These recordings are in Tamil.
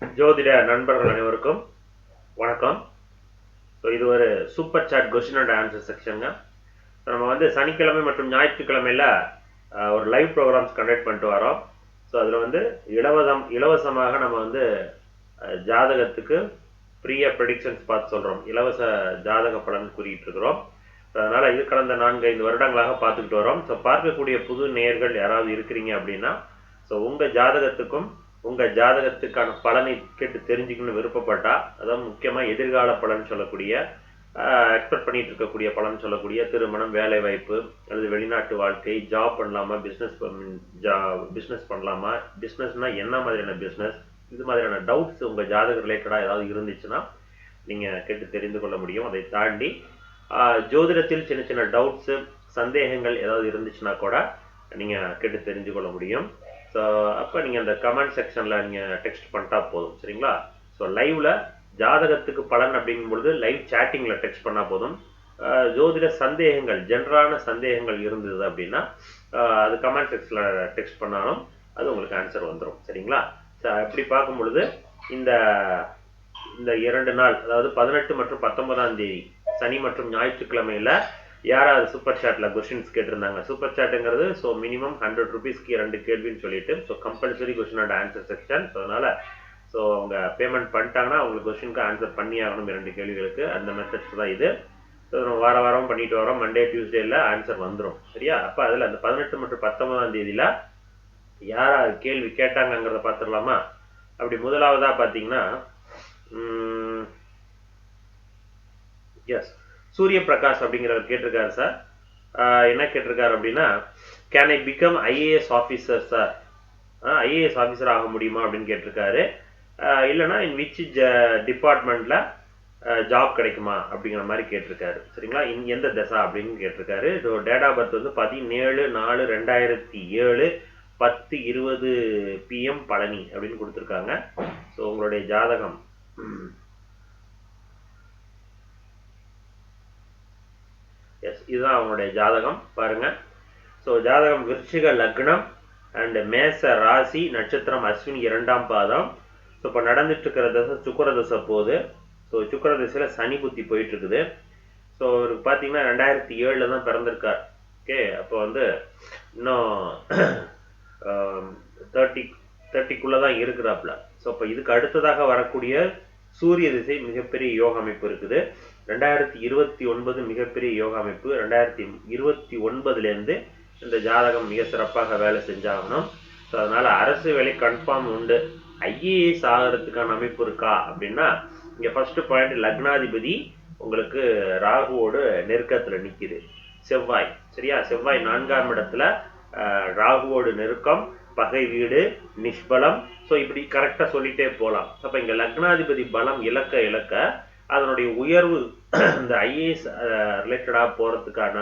ஜோதிட நண்பர்கள் அனைவருக்கும் வணக்கம். ஸோ இது ஒரு super chat question and answer செக்ஷனுங்க. நம்ம வந்து சனிக்கிழமை மற்றும் ஞாயிற்றுக்கிழமையில் ஒரு லைவ் ப்ரோக்ராம்ஸ் கண்டக்ட் பண்ணிட்டு வரோம். ஸோ அதில் வந்து இலவசமாக நம்ம வந்து ஜாதகத்துக்கு ஃப்ரீயாக ப்ரெடிக்ஷன்ஸ் பார்த்து சொல்கிறோம். இலவச ஜாதக பலன் கூறிட்டு இருக்கிறோம். அதனால் இது கடந்த 4-5 வருடங்களாக பார்த்துக்கிட்டு வரோம். ஸோ பார்க்கக்கூடிய புது நேயர்கள் யாராவது இருக்கிறீங்க அப்படின்னா, ஸோ உங்கள் ஜாதகத்துக்கும் உங்கள் ஜாதகத்துக்கான பலனை கேட்டு தெரிஞ்சுக்கணும்னு விருப்பப்பட்டா, அதாவது முக்கியமாக எதிர்கால பலன் சொல்லக்கூடிய எக்ஸ்பெக்ட் பண்ணிட்டு இருக்கக்கூடிய பலன் சொல்லக்கூடிய திருமணம், வேலை வாய்ப்பு அல்லது வெளிநாட்டு வாழ்க்கை, ஜாப் பண்ணலாமா, பிஸ்னஸ் பண்ணலாமா, பிஸ்னஸ்னா என்ன மாதிரியான பிஸ்னஸ், இது மாதிரியான டவுட்ஸ் உங்கள் ஜாதக ரிலேட்டடாக ஏதாவது இருந்துச்சுன்னா நீங்கள் கேட்டு தெரிந்து கொள்ள முடியும். அதை தாண்டி ஜோதிடத்தில் சின்ன சின்ன டவுட்ஸு சந்தேகங்கள் ஏதாவது இருந்துச்சுன்னா கூட நீங்கள் கேட்டு தெரிஞ்சு கொள்ள முடியும். ஸோ அப்போ நீங்கள் அந்த கமெண்ட் செக்ஷனில் நீங்கள் டெக்ஸ்ட் பண்ணிட்டா போதும், சரிங்களா? ஸோ லைவில் ஜாதகத்துக்கு பலன் அப்படிங்கும்பொழுது லைவ் சேட்டிங்கில் டெக்ஸ்ட் பண்ணால் போதும். ஜோதிட சந்தேகங்கள், ஜென்ரலான சந்தேகங்கள் இருந்தது அப்படின்னா அது கமெண்ட் செக்ஷனில் டெக்ஸ்ட் பண்ணாலும் அது உங்களுக்கு ஆன்சர் வந்துடும், சரிங்களா? ஸோ அப்படி பார்க்கும் பொழுது இந்த 2 நாள், அதாவது 18 மற்றும் 19ஆம் தேதி சனி மற்றும் ஞாயிற்றுக்கிழமையில் யாராவது சூப்பர் சாட்டில் கொஸ்டின்ஸ் கேட்டிருந்தாங்க. சூப்பர் சாட்டுங்கிறது ஸோ மினிமம் 100 ருபீஸ்க்கு 2 கேள்வின்னு சொல்லிட்டு, so compulsory question and answer section. So அதனால் ஸோ அவங்க பேமெண்ட் பண்ணிட்டாங்கன்னா அவங்களுக்கு கொஸ்டினுக்கு ஆன்சர் பண்ணி ஆகணும் 2 கேள்விகளுக்கு. அந்த மெத்தட்ஸ் தான் இது. ஸோ நம்ம வாரம் பண்ணிட்டு வரோம். மண்டே டியூஸ்டேயில் ஆன்சர் வந்துடும், சரியா? அப்போ அதில் அந்த 18 மற்றும் 19ஆம் தேதியில் யாராவது கேள்வி கேட்டாங்கங்கிறத பார்த்துடலாமா? அப்படி முதலாவதாக பார்த்தீங்கன்னா எஸ், சூரிய பிரகாஷ் அப்படிங்கிறவர் கேட்டிருக்காரு. சார் என்ன கேட்டிருக்காரு அப்படின்னா, can I become IAS officer sir, IAS officer ஆக முடியுமா அப்படின்னு கேட்டிருக்காரு. இல்லைனா இன் விச் டிபார்ட்மெண்ட்டில் ஜாப் கிடைக்குமா அப்படிங்கிற மாதிரி கேட்டிருக்காரு, சரிங்களா? எந்த தசா அப்படின்னு கேட்டிருக்காரு. ஸோ டேட் ஆஃப் பர்த் வந்து 17/4/2007 10:20 PM பழனி அப்படின்னு கொடுத்துருக்காங்க. ஸோ உங்களுடைய ஜாதகம் எஸ், இதுதான் அவங்களுடைய ஜாதகம் பாருங்க. ஸோ ஜாதகம் விருச்சிக லக்னம் அண்ட் மேச ராசி, நட்சத்திரம் அஸ்வினி 2ஆம் பாதம். ஸோ இப்போ நடந்துட்டு இருக்கிற தசை சுக்கர தசை போகுது. ஸோ சுக்கர தசையில் சனி புத்தி போயிட்டு இருக்குது. ஸோ அவருக்கு பார்த்தீங்கன்னா 2007 தான் பிறந்திருக்கார். ஓகே, அப்போ வந்து இன்னும் 30க்குள்ளே தான் இருக்கிறாப்புல. ஸோ இப்போ இதுக்கு அடுத்ததாக வரக்கூடிய சூரிய திசை மிகப்பெரிய யோக அமைப்பு இருக்குது. 2029 மிகப்பெரிய யோக அமைப்பு. 2029லேருந்து இந்த ஜாதகம் மிக சிறப்பாக வேலை செஞ்சாகணும். ஸோ அதனால் அரசு வேலை கன்ஃபார்ம் உண்டு. ஐஏஎஸ் ஆகிறதுக்கான அமைப்பு இருக்கா அப்படின்னா, இங்கே ஃபர்ஸ்ட் பாயிண்ட் லக்னாதிபதி உங்களுக்கு ராகுவோடு நெருக்கத்தில் நிற்கிது. செவ்வாய், சரியா? செவ்வாய் 4ஆம் இடத்துல ராகுவோடு நெருக்கம், பகை வீடு, நிஷ்பலம். ஸோ இப்படி கரெக்டாக சொல்லிட்டே போகலாம். அப்போ இங்கே லக்னாதிபதி பலம் இழக்க அதனுடைய உயர்வு இந்த ஐஏஎஸ் ரிலேட்டடாக போகிறதுக்கான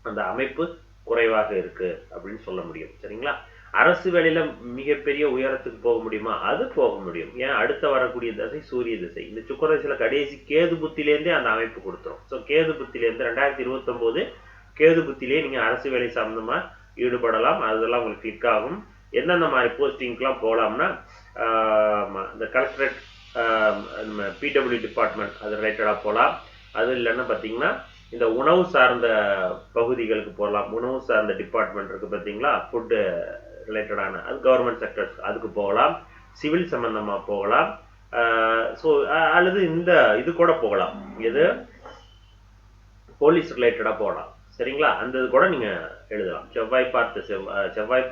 அந்த அமைப்பு குறைவாக இருக்கு அப்படின்னு சொல்ல முடியும், சரிங்களா? அரசு வேலையில மிகப்பெரிய உயரத்துக்கு போக முடியுமா? அது போக முடியும். ஏன், அடுத்த வரக்கூடிய தசை சூரிய திசை. இந்த சுக்கர திசையில கடைசி கேது புத்திலேருந்தே அந்த அமைப்பு கொடுத்துரும். ஸோ கேது புத்திலேருந்து 2029 கேது புத்திலே நீங்க அரசு வேலை சம்பந்தமா ஈடுபடலாம். அதெல்லாம் உங்களுக்கு கிளிக் ஆகும். எந்தெந்த மாதிரி போஸ்டிங்க்கெலாம் போகலாம்னா, இந்த கலெக்டரேட், பிடபிள்யூ டிபார்ட்மெண்ட் அது ரிலேட்டடாக போகலாம். அது இல்லைன்னா பார்த்தீங்கன்னா இந்த உணவு சார்ந்த பகுதிகளுக்கு போகலாம். உணவு சார்ந்த டிபார்ட்மெண்ட் இருக்குது பார்த்தீங்களா, ஃபுட்டு ரிலேட்டடான, அது கவர்மெண்ட் செக்டர்ஸ், அதுக்கு போகலாம். சிவில் சம்பந்தமாக போகலாம். ஸோ அல்லது இந்த இது கூட போகலாம், எது போலீஸ் ரிலேட்டடாக போகலாம், சரிங்களா? அந்த இது கூட நீங்கள் எழுதலாம். செவ்வாய்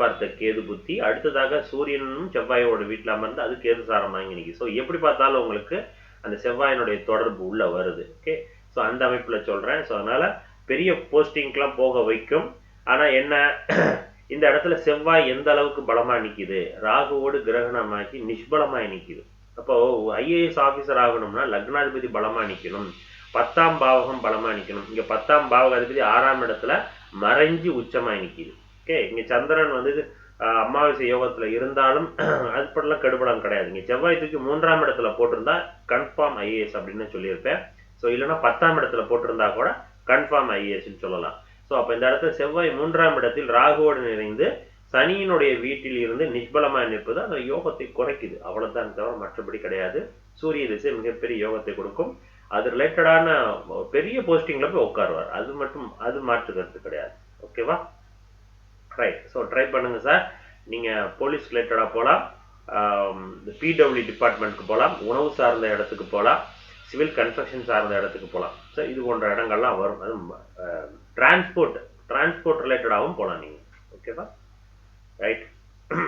பார்த்த கேது புத்தி, அடுத்ததாக சூரியனும் செவ்வாயோட வீட்டில் அமர்ந்து அது கேது சாரம் வாங்கி நிற்கி. ஸோ எப்படி பார்த்தாலும் உங்களுக்கு அந்த செவ்வாயினுடைய தொடர்பு உள்ள வருது. ஓகே, ஸோ அந்த அமைப்பில் சொல்கிறேன். ஸோ அதனால் பெரிய போஸ்டிங்க்கெலாம் போக வைக்கும். ஆனால் என்ன, இந்த இடத்துல செவ்வாய் எந்த அளவுக்கு பலமாக நிற்கிது, ராகுவோடு கிரகணமாக்கி நிஷ்பலமாக நிற்கிது. அப்போ ஐஏஎஸ் ஆஃபீஸர் ஆகணும்னா லக்னாதிபதி பலமாக நிற்கணும், 10ஆம் பாவகம் பலமாக நிற்கணும். இங்கே 10ஆம் பாவகாதிபதி 6ஆம் இடத்துல மறைஞ்சு உச்சமாக நிற்கிது. ஓகே, இங்கே சந்திரன் வந்து அமாவாசை யோகத்தில் இருந்தாலும் அது படலாம் கெடுபடம் கிடையாது. இங்கே செவ்வாய் தூக்கி 3ஆம் இடத்துல போட்டிருந்தா கன்ஃபார்ம் ஐஏஎஸ் அப்படின்னு சொல்லியிருப்பேன். ஸோ இல்லைன்னா 10ஆம் இடத்துல போட்டிருந்தா கூட கன்ஃபார்ம் ஐஏஎஸ்ன்னு சொல்லலாம். ஸோ அப்போ இந்த இடத்துல செவ்வாய் 3ஆம் இடத்தில் ராகுவோடு நிறைந்து சனியினுடைய வீட்டில் இருந்து நிஷ்பலமாக நிற்பது அந்த யோகத்தை குறைக்குது, அவ்வளவுதான், தவிர மற்றபடி கிடையாது. சூரிய திசை மிகப்பெரிய யோகத்தை கொடுக்கும். அது ரிலேட்டடான பெரிய போஸ்டிங்ல போய் உட்காருவார், அது மட்டும், அது மாற்று கருத்து கிடையாது. ஓகேவா? ரைட். ஸோ ட்ரை பண்ணுங்க சார். நீங்க போலீஸ் ரிலேட்டடா போகலாம், பிடபிள்யூ டிபார்ட்மெண்ட்க்கு போகலாம், உணவு சார்ந்த இடத்துக்கு போகலாம், சிவில் கன்ஸ்ட்ரக்ஷன் சார்ந்த இடத்துக்கு போகலாம். ஸோ இது போன்ற இடங்கள்லாம் வரும். அது டிரான்ஸ்போர்ட் ரிலேட்டடாகவும் போகலாம் நீங்க. ஓகேவா? ரைட்.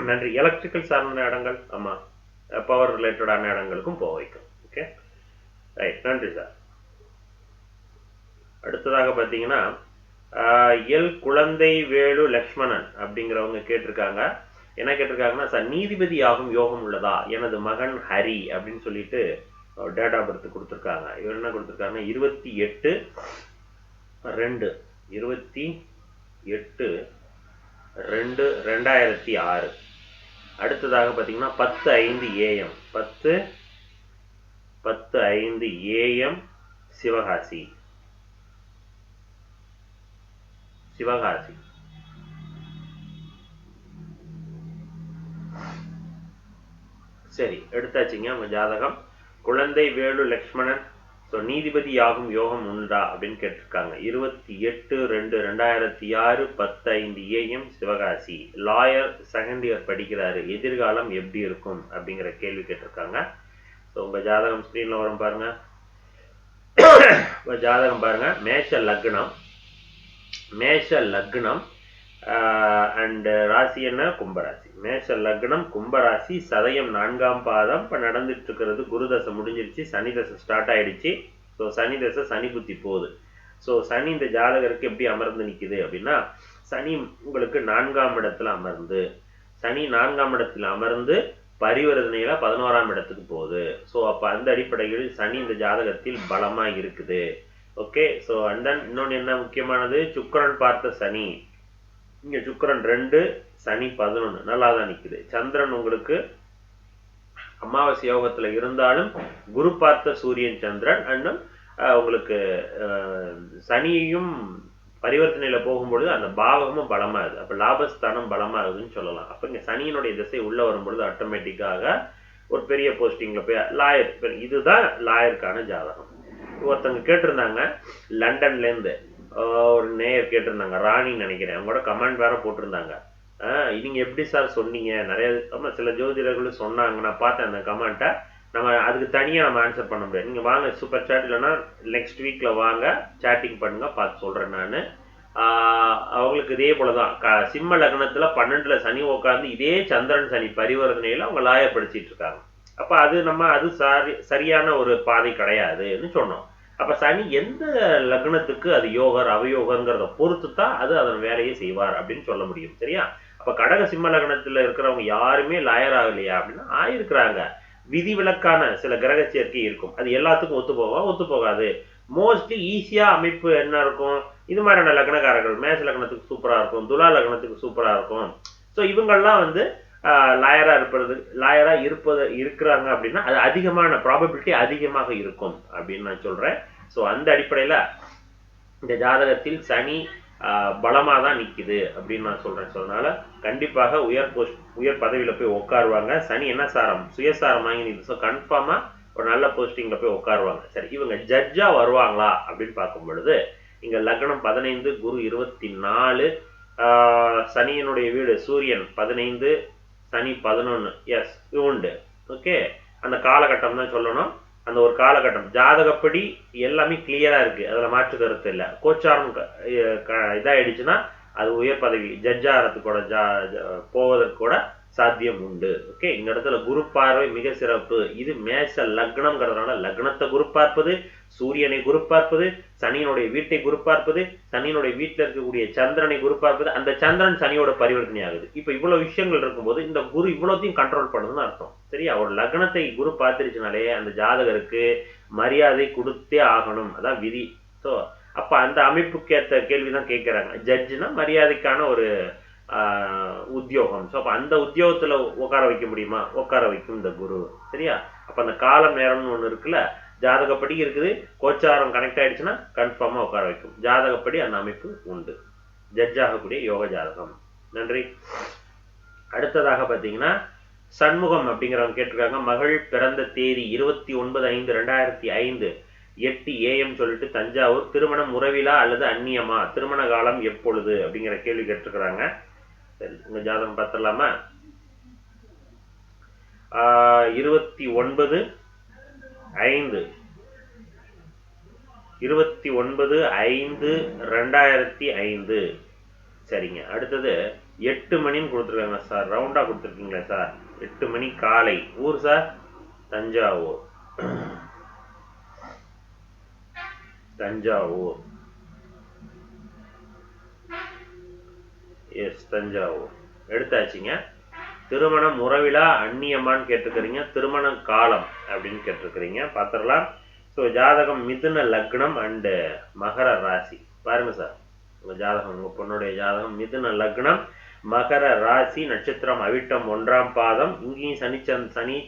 நன்றி. எலக்ட்ரிக்கல் சார்ந்த இடங்கள், ஆமா, பவர் ரிலேட்டடான இடங்களுக்கும் போக வைக்கும். Okay, right. நன்றி சார். அடுத்ததாக பார்த்தீங்கன்னா எல் குழந்தை வேலு லக்ஷ்மணன் அப்படிங்கிறவங்க கேட்டிருக்காங்க. என்ன கேட்டிருக்காங்கன்னா, சார் நீதிபதி ஆகும் யோகம் உள்ளதா, எனது மகன் ஹரி அப்படின்னு சொல்லிட்டு டேட் ஆஃப் பர்த் கொடுத்துருக்காங்க. இவர் என்ன கொடுத்துருக்காங்கன்னா 28/2/2006. அடுத்ததாக பார்த்தீங்கன்னா 10:05 AM 10:05 AM சிவகாசி. சரி, எடுத்தாச்சுங்க உங்க ஜாதகம். குழந்தை வேலு லக்ஷ்மணன். ஸோ நீதிபதி ஆகும் யோகம் உண்டா அப்படின்னு கேட்டிருக்காங்க. 28/2/2006 10:05 AM Sivakasi. Lawyer, second year படிக்கிறாரு. எதிர்காலம் எப்படி இருக்கும் அப்படிங்கிற கேள்வி கேட்டிருக்காங்க. ஸோ உங்க ஜாதகம் ஸ்கிரீன்ல வரும் பாருங்க. ஜாதகம் பாருங்க. மேஷ லக்னம் அண்ட் ராசி என்ன? கும்பராசி. மேஷ லக்னம், கும்பராசி, சதயம் 4ஆம் பாதம். இப்போ நடந்துட்டு இருக்கிறது குரு தசை முடிஞ்சிருச்சு, சனி தசை ஸ்டார்ட் ஆயிடுச்சு. ஸோ சனி தசை, சனி புத்தி போகுது. ஸோ சனி இந்த ஜாதகருக்கு எப்படி அமர்ந்து நிற்குது அப்படின்னா, சனி உங்களுக்கு 4ஆம் இடத்துல அமர்ந்து பரிவர்த்தனையில 11ஆம் இடத்துக்கு போகுது. ஸோ அப்போ அந்த அடிப்படையில் சனி இந்த ஜாதகத்தில் பலமா இருக்குது. ஓகே. ஸோ அண்ட் தென் இன்னொன்று என்ன முக்கியமானது, சுக்கிரன் பார்த்த சனி. இங்க சுக்கிரன் 2, சனி 11, நல்லா தான் நிக்குது. சந்திரன் உங்களுக்கு அமாவாசை யோகத்துல இருந்தாலும் குரு பார்த்த சூரியன் சந்திரன், அண்ணன் உங்களுக்கு சனியையும் பரிவர்த்தனையில போகும்பொழுது அந்த பாவகமும் பலமாகுது. அப்ப லாபஸ்தானம் பலமாகுதுன்னு சொல்லலாம். அப்ப இங்க சனியினுடைய திசை உள்ள வரும்பொழுது ஆட்டோமேட்டிக்காக ஒரு பெரிய போஸ்டிங்ல போய் லாயர். இதுதான் லாயருக்கான ஜாதகம். ஒருத்தவங்க கேட்டிருந்தாங்க லண்டன்ல இருந்து, ஒரு நேயர் கேட்டிருந்தாங்க, ராணின்னு நினைக்கிறேன், அவங்களோட கமெண்ட் வேற போட்டிருந்தாங்க. நீங்க எப்படி சார் சொன்னீங்க, நிறைய சில ஜோதிடர்களும் சொன்னாங்க, நான் பார்த்தேன் அந்த கமெண்ட்டை. நம்ம அதுக்கு தனியா நம்ம ஆன்சர் பண்ண முடியாது. நீங்க வாங்க சூப்பர் சாட், இல்லைன்னா நெக்ஸ்ட் வீக்ல வாங்க, சாட்டிங் பண்ணுங்க, பார்த்து சொல்றேன் நான். அவங்களுக்கு இதே போலதான் சிம்ம லக்னத்துல 12ல சனி உட்காந்து இதே சந்திரன் சனி பரிவர்த்தனையில அவங்க லாயர் படிச்சிட்டு இருக்காங்க. அப்ப அது அது சரியான ஒரு பாதை கிடையாதுன்னு சொன்னோம். அப்ப சனி எந்த லக்னத்துக்கு அது யோகர் அவயோகங்கிறத பொறுத்து தான் அது அதன் வேலையை செய்வார் அப்படின்னு சொல்ல முடியும். சரியா? அப்ப கடக சிம்ம லக்னத்துல இருக்கிறவங்க யாருமே லாயர் ஆகலையா அப்படின்னா ஆயிருக்கிறாங்க. விதிவிலக்கான சில கிரக சேர்க்கை இருக்கும், அது எல்லாத்துக்கும் ஒத்து போகாது. மோஸ்ட்லி ஈஸியா அமைப்பு என்ன இருக்கும், இது மாதிரியான லக்னக்காரர்கள் மேஷ லக்னத்துக்கு சூப்பரா இருக்கும், துலா லக்னத்துக்கு சூப்பரா இருக்கும். ஸோ இவங்கெல்லாம் லாயரா இருக்கிறாங்க அப்படின்னா அது அதிகமான ப்ராபபிலிட்டி அதிகமாக இருக்கும் அப்படின்னு நான் சொல்றேன். ஸோ அந்த அடிப்படையில இந்த ஜாதகத்தில் சனி பலமா தான் நிக்குது அப்படின்னு நான் சொல்றேன். ஸோ அதனால கண்டிப்பாக உயர் பதவியில போய் உட்காருவாங்க. சனி என்ன சாரம், சுயசாரம் வாங்கி நிற்குது. ஸோ கன்ஃபார்மா ஒரு நல்ல போஸ்டிங்ல போய் உட்காருவாங்க. சரி, இவங்க ஜட்ஜா வருவாங்களா அப்படின்னு பார்க்கும் பொழுது இங்க லக்னம் 15, குரு 24, சனியினுடைய வீடு சூரியன் 15, சனி 11. எஸ், உண்டு. ஓகே, அந்த காலகட்டம் தான் சொல்லணும். அந்த ஒரு காலகட்டம் ஜாதகப்படி எல்லாமே கிளியரா இருக்கு, அதுல மாற்று கருத்து இல்லை. கோச்சாரம் இதாயிடுச்சுன்னா அது உயர் பதவி ஜட்ஜாரத்துக்கூட போவதற்கு கூட சாத்தியம் உண்டு. ஓகே, இந்த இடத்துல குரு பார்வை மிக சிறப்பு. இது மேஷ லக்னம்ங்கிறதுனால லக்னத்தை குரு பார்ப்பது, சூரியனை குரு பார்ப்பது, சனியினுடைய வீட்டை குரு பார்ப்பது, சனியினுடைய வீட்டில் இருக்கக்கூடிய சந்திரனை குரு பார்ப்பது, அந்த சந்திரன் சனியோட பரிவர்த்தனை ஆகுது. இப்ப இவ்வளவு விஷயங்கள் இருக்கும்போது இந்த குரு இவ்வளோத்தையும் கண்ட்ரோல் பண்ணுதுன்னு அர்த்தம். சரியா? ஒரு லக்னத்தை குரு பார்த்துருச்சுனாலே அந்த ஜாதகருக்கு மரியாதை கொடுத்தே ஆகணும், அதான் விதி. ஸோ அப்ப அந்த அமைப்புக்கேற்ற கேள்விதான் கேட்கிறாங்க. ஜட்ஜுனா மரியாதைக்கான ஒரு உத்தியோகம். ஸோ அப்ப அந்த உத்தியோகத்துல உட்கார வைக்க முடியுமா? உட்கார வைக்கும் இந்த குரு. சரியா? அப்ப அந்த காலம் நேரம்னு ஒண்ணு இருக்குல்ல, ஜாதகப்படி இருக்குது, கோச்சாரம் கனெக்ட் ஆயிடுச்சுன்னா கன்ஃபார்மா உட்கார வைக்கும். ஜாதகப்படி அந்த அமைப்பு உண்டு, ஜட்ஜ் ஆகக்கூடிய யோக ஜாதகம். நன்றி. அடுத்ததாக பார்த்தீங்கன்னா சண்முகம் அப்படிங்கிறவங்க கேட்டிருக்காங்க, மகள் பிறந்த தேதி 29/5/2005 8 AM சொல்லிட்டு தஞ்சாவூர், திருமணம் உறவிலா அல்லது அந்நியமா, திருமண காலம் எப்பொழுது அப்படிங்கிற கேள்வி கேட்டிருக்கிறாங்க. சரி, உங்க ஜாதகம் பார்த்துடலாமா? 29/5/2005. சரிங்க. அடுத்தது 8 மணின்னு கொடுத்துருக்காங்க சார், ரவுண்டா கொடுத்துருக்கீங்களா சார்? 8 மணி காலை. ஊர் சார்? தஞ்சாவூர். தஞ்சாவூர். எஸ், தஞ்சாவூர் எடுத்தாச்சுங்க. திருமணம் உறவிலா அந்நியமான்னு கேட்டிருக்கிறீங்க, திருமண காலம் அப்படின்னு கேட்டிருக்கிறீங்க. பார்த்துடலாம். ஸோ ஜாதகம் மிதுன லக்னம் அண்டு மகர ராசி. பாருங்க சார், உங்க ஜாதகம், உங்க பொண்ணுடைய ஜாதகம் மிதுன லக்னம், மகர ராசி, நட்சத்திரம் அவிட்டம் 1ஆம் பாதம். இங்கேயும் சனி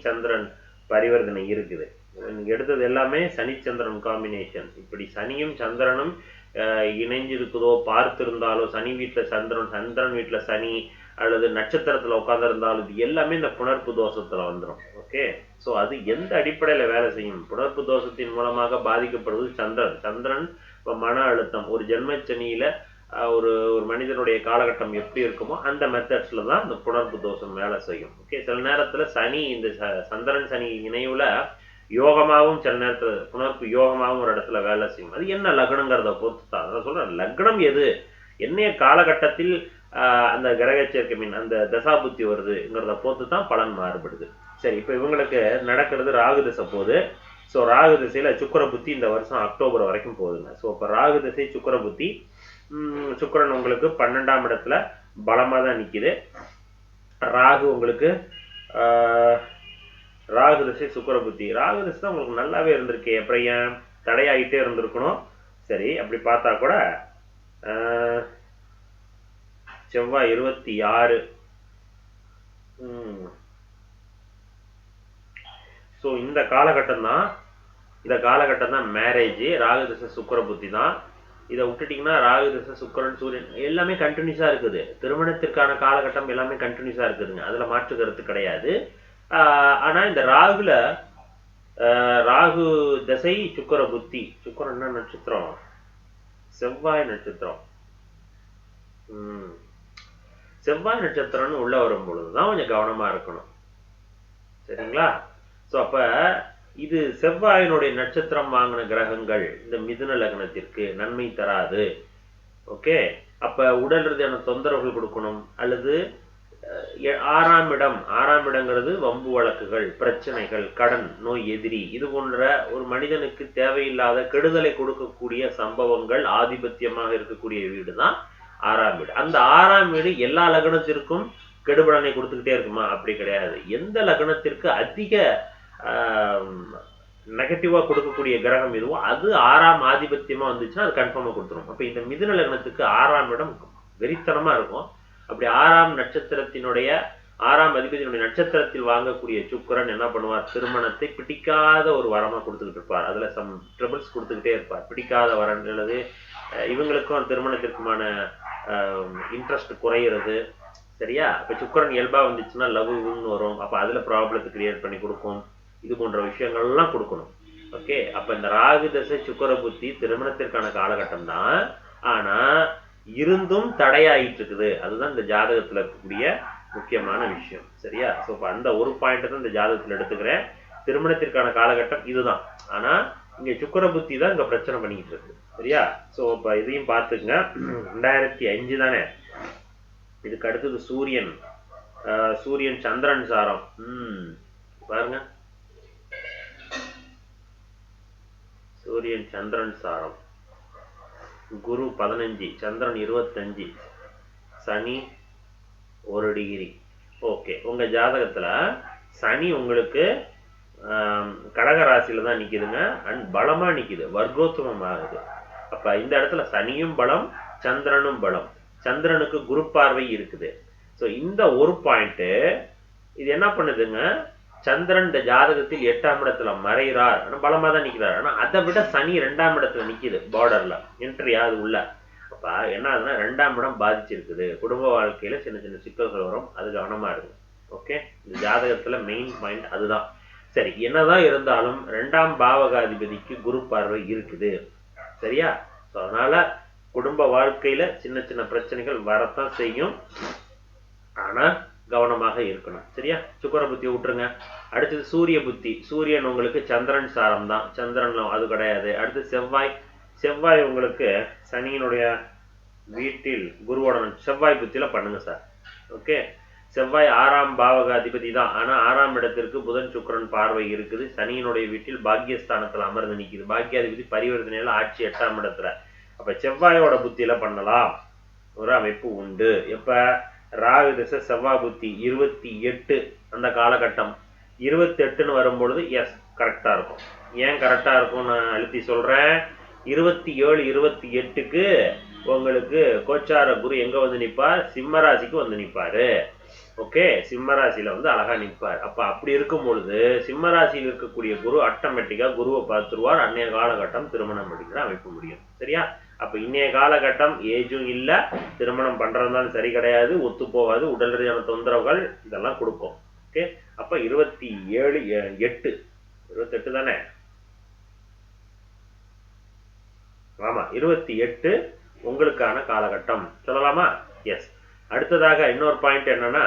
சந்திரன் பரிவர்த்தனை இருக்குது. நீங்க எடுத்தது எல்லாமே சனி சந்திரன் காம்பினேஷன். இப்படி சனியும் சந்திரனும் இணைஞ்சிருக்குதோ, பார்த்திருந்தாலோ, சனி வீட்டில் சந்திரன், சந்திரன் வீட்டில் சனி, அல்லது நட்சத்திரத்தில் உட்காந்துருந்தாலும் இது எல்லாமே இந்த புணர்ப்பு தோஷத்தில் வந்துடும். ஓகே, ஸோ அது எந்த அடிப்படையில் வேலை செய்யும்? புணர்ப்பு தோஷத்தின் மூலமாக பாதிக்கப்படுவது சந்திரன். சந்திரன் இப்போ மன அழுத்தம், ஒரு ஜென்மச்சனியில் ஒரு மனிதனுடைய காலகட்டம் எப்படி இருக்குமோ அந்த மெத்தட்ஸில் தான் இந்த புணர்ப்பு தோஷம் வேலை செய்யும். ஓகே, சில நேரத்தில் சனி, இந்த சந்திரன் சனி இணைவில் யோகமாகவும், சில நேரத்தில் புணர்ப்பு யோகமாகவும் ஒரு இடத்துல வேலை செய்யும். அது என்ன லக்னங்கிறத பொறுத்து தான். அதான் சொல்கிறேன், லக்னம் எது, என்னைய காலகட்டத்தில் அந்த கிரக சேர்க்கை மீன் அந்த தசாபுத்தி வருதுங்கிறத பொறுத்து தான் பலன் மாறுபடுது. சரி, இப்போ இவங்களுக்கு நடக்கிறது ராகு திசை போகுது. ஸோ ராகு திசையில் சுக்கிர புத்தி இந்த வருஷம் அக்டோபர் வரைக்கும் போகுதுங்க. ஸோ இப்போ ராகு திசை சுக்கிர புத்தி, சுக்கிரன் உங்களுக்கு 12ஆம் இடத்துல பலமாக தான் நிற்கிது. ராகு உங்களுக்கு ராகு திசை சுக்கிர புத்தி, ராகு திசை தான் உங்களுக்கு நல்லாவே இருந்திருக்கு. அப்புறம் ஏன் தடையாகிட்டே இருந்திருக்கணும்? சரி, அப்படி பார்த்தா கூட செவ்வாய் 26. ஸோ இந்த காலகட்டம் தான் மேரேஜ். ராகு திசை சுக்கிர புத்தி தான். இதை விட்டுட்டிங்கன்னா ராகு திசை சுக்கிரன் சூரியன் எல்லாமே கண்டினியூஸாக இருக்குது. திருமணத்திற்கான காலகட்டம் எல்லாமே கண்டினியூஸாக இருக்குதுங்க, அதில் மாற்று கருத்து கிடையாது. ஆனால் இந்த ராகு திசை சுக்கிர புத்தி, சுக்கிரன் என்ன நட்சத்திரம்? செவ்வாய் நட்சத்திரம். செவ்வாய் நட்சத்திரம்னு உள்ள வரும் பொழுதுதான் கொஞ்சம் கவனமா இருக்கணும். சரிங்களா? ஸோ அப்ப இது செவ்வாயினுடைய நட்சத்திரம் வாங்கின கிரகங்கள் இந்த மிதுன லக்னத்திற்கு நன்மை தராது. ஓகே, அப்ப உடல் ரீதியான தொந்தரவுகள் கொடுக்கணும். அல்லது 6ஆம் இடங்கிறது வம்பு வழக்குகள், பிரச்சனைகள், கடன், நோய், எதிரி, இது போன்ற ஒரு மனிதனுக்கு தேவையில்லாத கெடுதலை கொடுக்கக்கூடிய சம்பவங்கள் ஆதிபத்தியமாக இருக்கக்கூடிய வீடு தான் 6ஆம் வீடு. அந்த 6ஆம் வீடு எல்லா லக்னத்திற்கும் கெடுபலனை கொடுத்துக்கிட்டே இருக்குமா? அப்படி கிடையாது. எந்த லக்னத்திற்கு அதிக நெகட்டிவா கொடுக்கக்கூடிய கிரகம் எதுவோ அது 6ஆம் ஆதிபத்தியமா வந்துச்சுன்னா அது கன்ஃபார்மா கொடுத்துரும். அப்ப இந்த மிதுன லக்னத்துக்கு 6ஆம் இடம் வெறித்தனமா இருக்கும். அப்படி 6ஆம் நட்சத்திரத்தினுடைய 6ஆம் அதிபதியினுடைய நட்சத்திரத்தில் வாங்கக்கூடிய சுக்கிரன் என்ன பண்ணுவார்? திருமணத்தை பிடிக்காத ஒரு வரமா கொடுத்துக்கிட்டு இருப்பார். அதுல சம் ட்ரபிள்ஸ் கொடுத்துக்கிட்டே இருப்பார். பிடிக்காத வரன் அல்லது இவங்களுக்கும் திருமணத்திற்குமான இன்ட்ரெஸ்ட் குறையிறது. சரியா? இப்ப சுக்கிரன் இயல்பா வந்துச்சுன்னா லவ்னு வரும். அப்ப அதுல ப்ராப்ளத்தை கிரியேட் பண்ணி கொடுக்கும். இது போன்ற விஷயங்கள்லாம் கொடுக்கணும். ஓகே, அப்ப இந்த ராகு தசை சுக்கிர புத்தி திருமணத்திற்கான காலகட்டம் தான். ஆனா இருந்தும் தடையாயிட்டு இருக்குது. அதுதான் இந்த ஜாதகத்துல இருக்கக்கூடிய முக்கியமான விஷயம். சரியா? ஸோ இப்போ அந்த ஒரு பாயிண்ட் தான் இந்த ஜாதகத்துல எடுத்துக்கிறேன். திருமணத்திற்கான காலகட்டம் இதுதான். ஆனா இங்க சுக்கிர புத்தி தான் இங்க பிரச்சனை பண்ணிக்கிட்டு இருக்கு. சரியா? ஸோ இப்போ இதையும் பார்த்துக்குங்க. 2005 தானே. இதுக்கு அடுத்தது சூரியன் சந்திரன் சாரம். பாருங்க, சூரியன் சந்திரன் சாரம். குரு 15, சந்திரன் 25, சனி 1 டிகிரி. ஓகே, உங்க ஜாதகத்துல சனி உங்களுக்கு கடக ராசியில தான் நிக்குதுங்க. அண்ட் பலமா நிக்குது, வர்க்கோத்தமம் ஆகுது. அப்ப இந்த இடத்துல சனியும் பலம், சந்திரனும் பலம். சந்திரனுக்கு குரு பார்வை இருக்குது. ஸோ இந்த ஒரு பாயிண்ட் இது என்ன பண்ணுதுங்க? சந்திரன் இந்த ஜாதகத்தில் 8ஆம் இடத்துல மறைகிறார், ஆனால் பலமா தான் நிற்கிறார். ஆனால் அதை விட சனி 2ஆம் இடத்துல நிற்கிது, பார்டர்ல என்ட்ரி ஆகுது உள்ள. அப்ப வர்றப்ப என்ன ஆகுதுன்னா 2ஆம் இடம் பாதிச்சிருக்குது, குடும்ப வாழ்க்கையில சின்ன சின்ன சிக்கல்கள் வரும், அது கவனமா இருக்கு. ஓகே, இந்த ஜாதகத்துல மெயின் பாயிண்ட் அதுதான். சரி, என்னதான் இருந்தாலும் 2ஆம் பாவகாதிபதிக்கு குரு பார்வை இருக்குது, சரியா? அதனால குடும்ப வாழ்க்கையில சின்ன சின்ன பிரச்சனைகள் வரத்தான் செய்யும், ஆனா கவனமாக இருக்கணும், சரியா? சுக்கிர புத்தியை விட்டுருங்க. அடுத்தது சூரிய புத்தி. சூரியன் உங்களுக்கு சந்திரன் சாரம் தான், சந்திரன் அது கிடையாது. அடுத்து செவ்வாய். செவ்வாய் உங்களுக்கு சனியினுடைய வீட்டில் குருவோட செவ்வாய் புத்தியில பண்ணுங்க சார். ஓகே, செவ்வாய் 6ஆம் பாவக அதிபதி தான், ஆனா 6ஆம் இடத்திற்கு புதன் சுக்கிரன் பார்வை இருக்குது, சனியினுடைய வீட்டில் பாக்கியஸ்தானத்துல அமர்ந்து நிக்குது. பாக்கியாதிபதி பரிவர்த்தனையில ஆட்சி 8ஆம் இடத்துல. அப்ப செவ்வாயோட புத்தியில பண்ணலாம் ஒரு அமைப்பு உண்டு. எப்ப ராகு திசை செவ்வாய் புத்தி 28 அந்த காலகட்டம் 28ன்னு வரும்பொழுது எஸ் கரெக்டா இருக்கும். ஏன் கரெக்டா இருக்கும் நான் அழுத்தி சொல்றேன், 27 28க்கு உங்களுக்கு கோச்சார குரு எங்க வந்து நிப்பார், சிம்மராசிக்கு வந்து நிப்பாரு. ஓகே, சிம்மராசியில வந்து அழகா நிற்பார். அப்ப அப்படி இருக்கும் பொழுது சிம்மராசியில் இருக்கக்கூடிய குரு ஆட்டோமேட்டிக்கா குருவை பார்த்துருவார். அன்னைய காலகட்டம் திருமணம் அப்படிங்கிற அமைப்பு முடியும், சரியா? அப்ப இன்னைய காலகட்டம் ஏஜும் இல்ல, திருமணம் பண்றதுனாலும் சரி கிடையாது, ஒத்து போகாது, உடல் ரீதியான தொந்தரவுகள் இதெல்லாம் கொடுக்கும். ஓகே, அப்ப 28 தானே? ஆமா, 28 உங்களுக்கான காலகட்டம் சொல்லலாமா? எஸ். அடுத்ததாக இன்னொரு பாயிண்ட் என்னன்னா,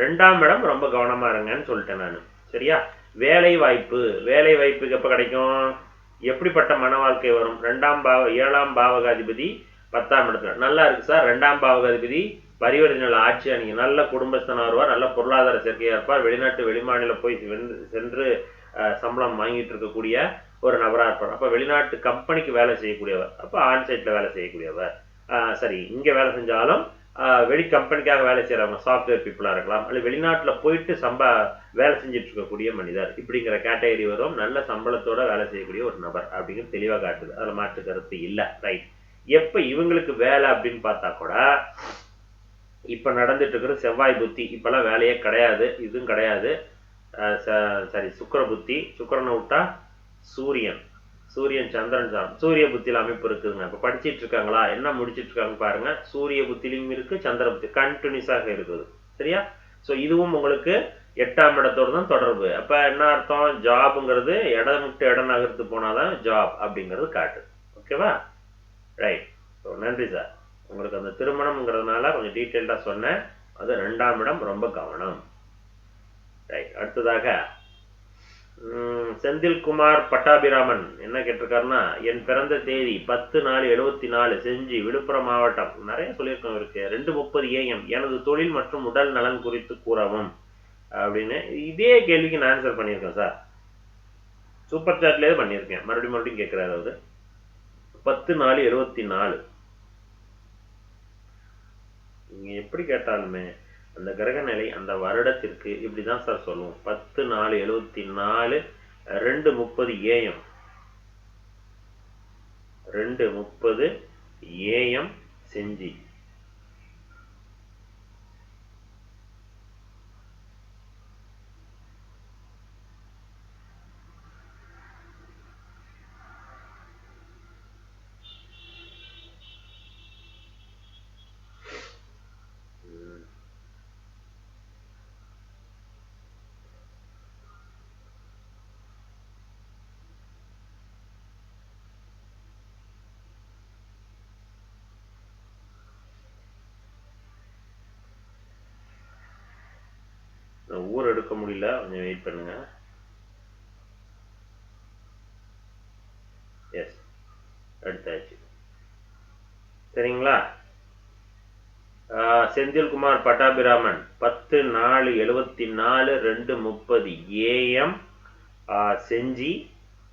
2ஆம் இடம் ரொம்ப கவனமா இருங்கன்னு சொல்லிட்டேன் நான், சரியா? வேலை வாய்ப்பு. வேலை வாய்ப்புக்கு எப்ப கிடைக்கும், எப்படிப்பட்ட மன வாழ்க்கை வரும்? 7ஆம் பாவகாதிபதி 10ஆம் இடத்துல நல்லா இருக்கு சார். 2ஆம் பாவகாதிபதி பரிவர்த்தனை ஆட்சி அணிங்க, நல்ல குடும்பஸ்தனா வருவார், நல்ல பொருளாதார சேர்க்கையா இருப்பார், வெளிநாட்டு வெளிமாநில போய் சென்று சம்பளம் வாங்கிட்டு இருக்கக்கூடிய ஒரு நபரா இருப்பார். அப்ப வெளிநாட்டு கம்பெனிக்கு வேலை செய்யக்கூடியவர், அப்ப ஆன்சைட்ல வேலை செய்யக்கூடியவர். சரி, இங்க வேலை செஞ்சாலும் வெளி கம்பெனிக்காக வேலை செய்யறவங்க, சாஃப்ட்வேர் பீப்புளா இருக்கலாம், அல்லது வெளிநாட்டுல போயிட்டு வேலை செஞ்சுட்டு இருக்கக்கூடிய மனிதர், இப்படிங்கிற கேட்டகரி வரும். நல்ல சம்பளத்தோட வேலை செய்யக்கூடிய ஒரு நபர் அப்படிங்கிறது தெளிவா காட்டுது, அதுல மாற்று கருத்து இல்ல. ரைட். எப்ப இவங்களுக்கு வேலை அப்படின்னு பார்த்தா கூட இப்ப நடந்துட்டு இருக்கிற செவ்வாய் புத்தி, இப்பெல்லாம் வேலையே கிடையாது, இதுவும் கிடையாது. சரி, சுக்கிர புத்தி. சுக்கிரனை விட்டா சூரியன். சூரியன் சந்திரன் சாரம். சூரிய புத்தியில அமைப்பு இருக்குதுங்க. இப்ப படிச்சிட்டு இருக்காங்களா, என்ன முடிச்சிட்டு இருக்காங்க பாருங்க. சூரிய புத்திலையும் இருக்கு, சந்திர புத்தி கண்டினியூஸாக இருக்குது, சரியா? சோ இதுவும் உங்களுக்கு 8ஆம் இடத்தோடு தான் தொடர்பு. அப்ப என்ன அர்த்தம், ஜாப்ங்கிறது இடம் விட்டு இடம் நகர்த்து போனாதான் ஜாப் அப்படிங்கிறது காட்டு. ஓகேவா? ரைட். நன்றி சார். உங்களுக்கு அந்த திருமணம்ங்கிறதுனால கொஞ்சம் டீட்டெயில்டா சொன்னேன். அது 2ஆம் இடம் ரொம்ப கவனம். ரைட். அடுத்ததாக செந்தில்குமார் பட்டாபிராமன் என்ன கேட்டிருக்காருன்னா, என் பிறந்த தேதி 10/4/74, செஞ்சி, விழுப்புரம் மாவட்டம். நிறைய சொல்லியிருக்கோம் இருக்கு. 2:30 AM. எனது தொழில் மற்றும் உடல் நலன் குறித்து கூறவும் அப்படின்னு இதே கேள்விக்கு நான் ஆன்சர் பண்ணியிருக்கேன் சார். சூப்பர் சாட்லயே பண்ணியிருக்கேன். மறுபடியும் கேட்கிறாரு அவரு. 10/4/74. நீங்க எப்படி கேட்டாலுமே அந்த கிரக நிலை அந்த வருடத்திற்கு இப்படிதான் சார் சொல்லுவோம். 10/4/74, 2:30 AM. 2:30 AM செஞ்சி. ஊர் எடுக்க முடியல, கொஞ்சம் வெயிட் பண்ணுங்க. எஸ், எடுத்தாச்சு. சரிங்களா? செந்தில்குமார் பட்டாபிராமன் 10/4/74, 2:30 AM செஞ்சி.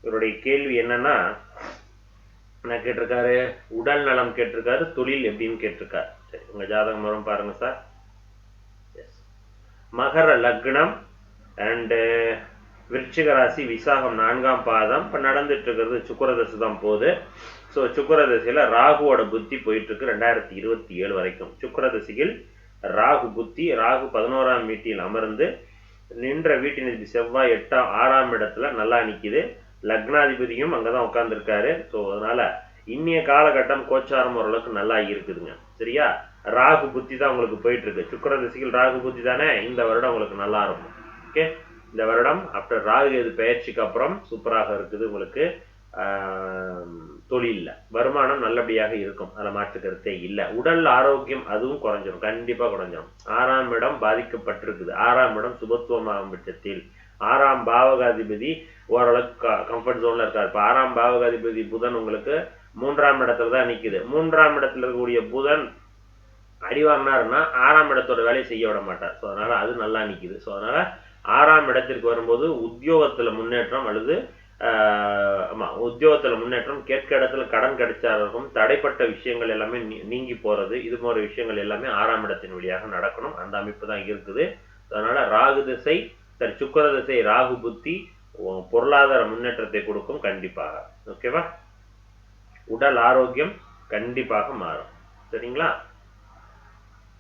இவருடைய கேள்வி என்னன்னா, என்ன கேட்டிருக்காரு, உடல் நலம் கேட்டிருக்காரு, தொழில் எப்படின்னு கேட்டிருக்காரு. சரி, உங்க ஜாதகம் வரும் பாருங்க சார். மகர லக்னம் அண்ட் விருச்சிக ராசி, விசாகம் 4ஆம் பாதம். இப்ப நடந்துட்டு இருக்கிறது சுக்கிரதசை தான் போகுது. ஸோ சுக்கிரதசையில ராகுவோட புத்தி போயிட்டு இருக்கு 2027 வரைக்கும். சுக்கிரதசையில் ராகு புத்தி, ராகு 11ஆம் வீட்டில் அமர்ந்து நின்ற வீட்டின் செவ்வாய் 6ஆம் இடத்துல நல்லா நிக்குது. லக்னாதிபதியும் அங்கதான் உட்கார்ந்துருக்காரு. ஸோ அதனால இன்னைய காலகட்டம் கோச்சாரம் ஓரளவுக்கு நல்லா இருக்குதுங்க. சரியா? ராகு புத்தி தான் உங்களுக்கு போயிட்டு இருக்கு. சுக்கிர திசையில் ராகு புத்தி தானே, இந்த வருடம் உங்களுக்கு நல்லா இருக்கும். ஓகே, இந்த வருடம் ஆஃப்டர் ராகு கேது பெயர்ச்சிக்கு அப்புறம் சூப்பராக இருக்குது உங்களுக்கு. தொழில்ல வருமானம் நல்லபடியாக இருக்கும், அதில் மாற்று கருத்தே இல்லை. உடல் ஆரோக்கியம் அதுவும் குறைஞ்சிடும், கண்டிப்பா குறைஞ்சிடும். 6ஆம் இடம் பாதிக்கப்பட்டிருக்குது. 6ஆம் இடம் சுபத்துவமாகும் பட்சத்தில் 6ஆம் பாவகாதிபதி ஓரளவுக்கு கம்ஃபர்ட் ஜோன்ல இருக்காரு. இப்போ 6ஆம் பாவகாதிபதி புதன் உங்களுக்கு 3ஆம் இடத்துல தான் நிக்குது. 3ஆம் இடத்துல இருக்கக்கூடிய புதன் அடி வாங்கினாருன்னா 6ஆம் இடத்தோட வேலையை செய்ய விட மாட்டார். ஸோ அதனால அது நல்லா நிக்குது. ஸோ அதனால 6ஆம் இடத்திற்கு வரும்போது உத்தியோகத்துல முன்னேற்றம் அல்லது ஆமா உத்தியோகத்துல முன்னேற்றம், கேட்க இடத்துல கடன் கிடைச்சாலும் தடைப்பட்ட விஷயங்கள் எல்லாமே நீங்கி போறது, இது போன்ற விஷயங்கள் எல்லாமே 6ஆம் இடத்தின் வழியாக நடக்கணும். அந்த அமைப்பு தான் இருக்குது. அதனால ராகு திசை சரி சுக்கிர திசை ராகு புத்தி பொருளாதார முன்னேற்றத்தை கொடுக்கும் கண்டிப்பாக. ஓகேவா? உடல் ஆரோக்கியம் கண்டிப்பாக மாறும். சரிங்களா?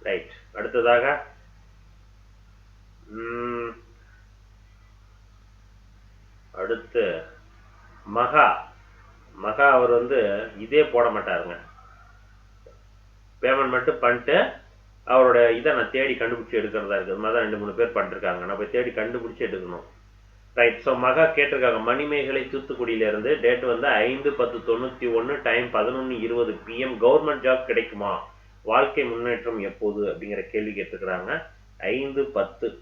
ரைட். அடுத்ததாக அடுத்து மகா அவர் இதே போட மாட்டாருங்க. பேமெண்ட் மட்டும் பண்ணிட்டு அவரோட இதை நான் தேடி கண்டுபிடிச்சி எடுக்கிறதா இருக்குது. மாதிரி 2-3 பேர் பண்ணிருக்காங்க, நான் போய் தேடி கண்டுபிடிச்சி எடுக்கணும். ரைட். ஸோ மகா கேட்டிருக்காங்க மணிமேகலை தூத்துக்குடியிலிருந்து. Date 5/10/91, time 11:20 PM. Government job கிடைக்குமா, வாழ்க்கை முன்னேற்றம் எப்போது அப்படிங்கிற கேள்வி கேட்டுக்கிறாங்க. 5/10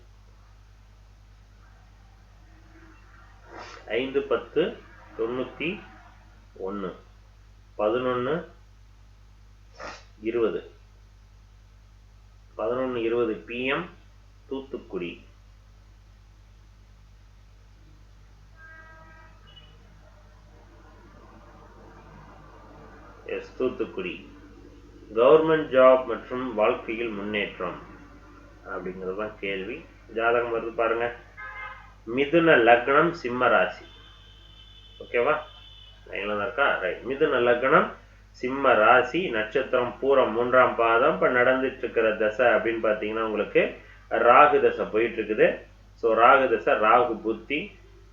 5/10/91 11:20 PM Thoothukudi. Thoothukudi government job மற்றும் வாழ்க்கையில் முன்னேற்றம் அப்படிங்கிறது தான் கேள்வி. ஜாதகம் வருது பாருங்க. மிதுன லக்னம் சிம்ம ராசி. ஓகேவா? இருக்கா? ரைட். மிதுன லக்னம் சிம்ம ராசி, நட்சத்திரம் பூரம் 3ஆம் பாதம். இப்ப நடந்துட்டு இருக்கிற தசை அப்படின்னு பாத்தீங்கன்னா உங்களுக்கு ராகு தசை போயிட்டு இருக்குது. ஸோ ராகு தசை ராகு புத்தி.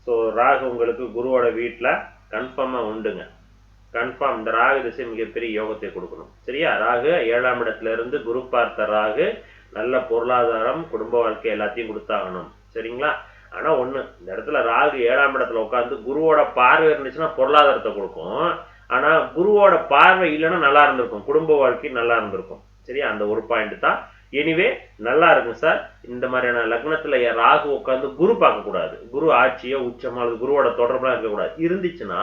ஸோ ராகு உங்களுக்கு குருவோட வீட்டுல கன்ஃபார்மா உண்டுங்க. கன்ஃபார்ம் இந்த ராகு திசை மிகப்பெரிய யோகத்தை கொடுக்கணும். சரியா? ராகு 7ஆம் இடத்துல இருந்து குரு பார்த்த ராகு நல்ல பொருளாதாரம், குடும்ப வாழ்க்கை எல்லாத்தையும் கொடுத்தாகணும். சரிங்களா? ஆனா ஒண்ணு, இந்த இடத்துல ராகு 7ஆம் இடத்துல உட்காந்து குருவோட பார்வை இருந்துச்சுன்னா பொருளாதாரத்தை கொடுக்கும். ஆனா குருவோட பார்வை இல்லைன்னா நல்லா இருந்திருக்கும், குடும்ப வாழ்க்கை நல்லா இருந்திருக்கும். சரியா? அந்த ஒரு பாயிண்ட் தான். எனிவே நல்லா இருக்கும் சார். இந்த மாதிரியான லக்னத்துல ராகு உட்காந்து குரு பார்க்க கூடாது. குரு ஆட்சியோ உச்சமோ அல்லது குருவோட தொடர்புலாம் இருக்கக்கூடாது. இருந்துச்சுன்னா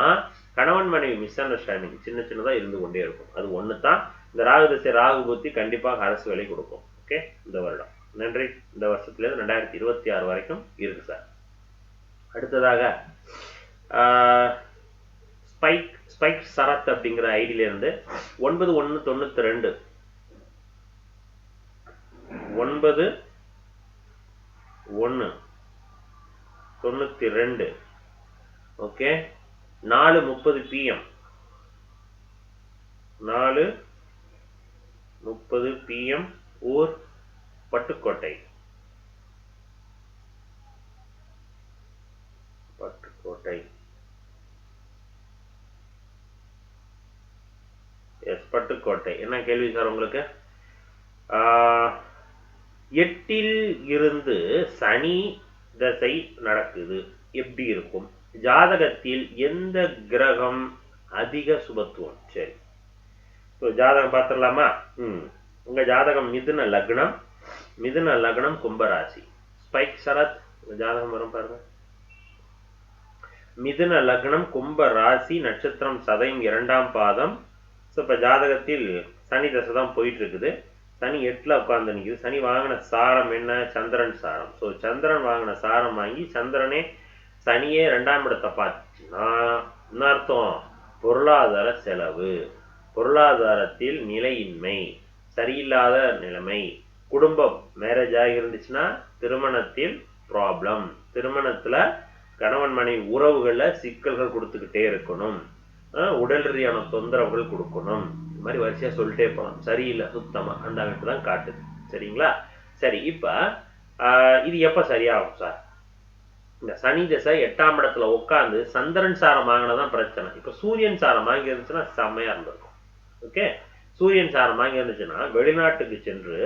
கணவன் மனைவி மிஸ் அண்டர்ஸ்டாண்டிங் சின்ன சின்னதா இருந்து கொண்டே இருக்கும். அது ஒண்ணு தான். இந்த ராகு திசை ராகு புத்தி கண்டிப்பாக அரசு வேலை கொடுக்கும். ஓகே, இந்த வருடம். நன்றி. இந்த வருஷத்துல 2026 வரைக்கும் இருக்கு சார். அடுத்ததாக ஸ்பைக் சரத் அப்படிங்கிற ஐடியில இருந்து 9/1/92 9/1/92 ஓகே, 4:30 PM 4:30 PM ஊர் பட்டுக்கோட்டை. எஸ், பட்டுக்கோட்டை. என்ன கேள்வி சார் உங்களுக்கு? 8ல் இருந்து சனி தசை நடக்குது, எப்படி இருக்கும்? ஜாதகத்தில் எந்த கிரகம் அதிக சுபத்துவம்? சரி, ஜாதகம் பார்த்துடலாமா? உங்க ஜாதகம் மிதுன லக்னம் கும்பராசி. ஸ்பைக் சரத் ஜாதகம் வரும் பாருங்க. மிதுன லக்னம் கும்ப ராசி, நட்சத்திரம் சதயம் 2ஆம் பாதம். இப்ப ஜாதகத்தில் சனி தசை தான் போயிட்டு இருக்குது. சனி 8ல உட்கார்ந்து நிற்குது. சனி வாங்கின சாரம் என்ன? சந்திரன் சாரம். ஸோ சந்திரன் வாங்கின சாரம் வாங்கி சந்திரனே சனியே 2ஆம் இடத்தை பார்த்துச்சுன்னா என்ன அர்த்தம்? பொருளாதார செலவு, பொருளாதாரத்தில் நிலையின்மை, சரியில்லாத நிலைமை, குடும்பம் மேரேஜ் ஆகி இருந்துச்சுன்னா திருமணத்தில் ப்ராப்ளம், திருமணத்துல கணவன் மனைவி உறவுகள்ல சிக்கல்கள் கொடுத்துக்கிட்டே இருக்கணும், உடல் ரீதியான தொந்தரவுகள் கொடுக்கணும். இந்த மாதிரி வரிசையா சொல்லிட்டே போகலாம். சரியில்லை சுத்தமா, அந்த அமைப்பு தான் காட்டுது. சரிங்களா? சரி, இப்ப இது எப்ப சரியாகும் சார்? இந்த சனி திசை 8ஆம் இடத்துல உட்காந்து சந்திரன் சாரம் வாங்கினதான் பிரச்சனை. இப்ப சூரியன் சாரம் வாங்கி இருந்துச்சுன்னா செம்மையா இருந்திருக்கும். ஓகே, சூரியன் சாரம் வாங்கி இருந்துச்சுன்னா வெளிநாட்டுக்கு சென்று